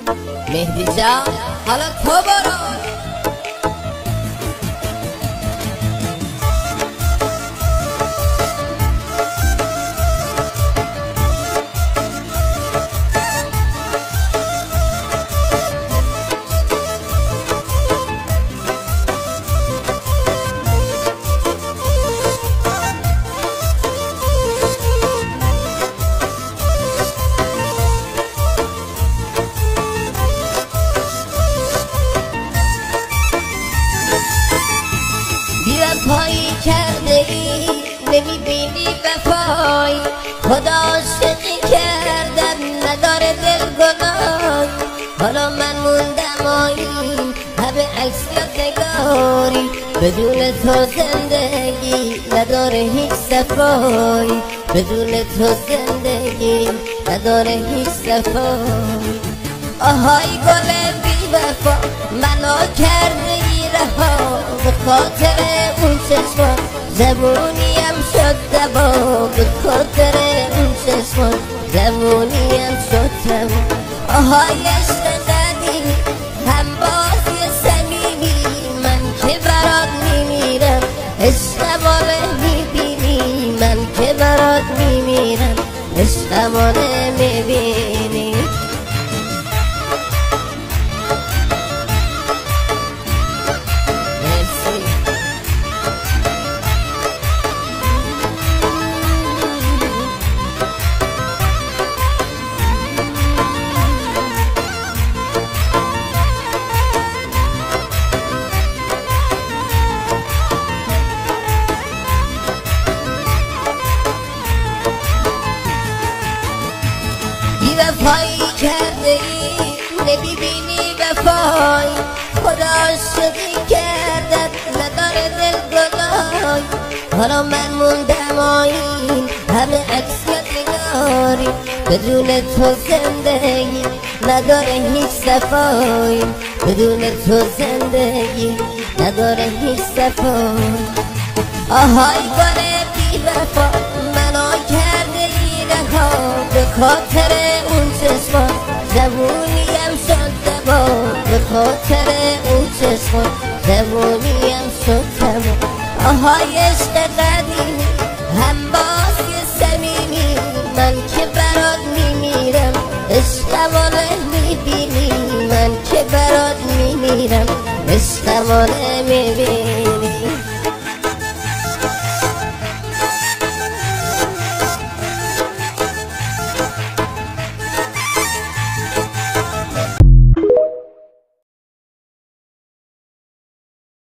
مهدی جان حالا تو برو. بی‌وفایی کرده ای نمیبینی وفایی، خدا عاشقی کردن نداره دل گناهی. حالا من موندم آیین همه عکس یادگاری، بدون تو زندگی نداره هیچ صفایی، بدون تو زندگی نداره هیچ صفایی. آهای گل بی‌وفا منو کرده ای رها، به خاطر اون چشمان زبونیم شد دبا، به خاطر اون چشمان زبونیم شد دبا. آهای عشق قدیمی هم بازی صمیمی، من که برات میمیرم عشقمانه میبینی، من که برات میمیرم عشقمانه میبینی. بی‌وفایی کرده ای نمیبینی وفایی، خدا عاشقی کردن نداره دل گناهی. حالا من موندم آیین همه عکس یادگاری، بدون تو زندگی نداره هیچ صفایی، بدون تو زندگی نداره هیچ صفایی. آهای گل بی‌وفا منو کرده ای رها، به خاطر اون چشمان زبونیم شد دبا، به خاطر اون چشمان زبونیم شد دبا. آهای عشق قدیمی هم بازی صمیمی، من که برات میمیرم عشقمانه میبینی، من که برات میمیرم عشقمانه میبینی.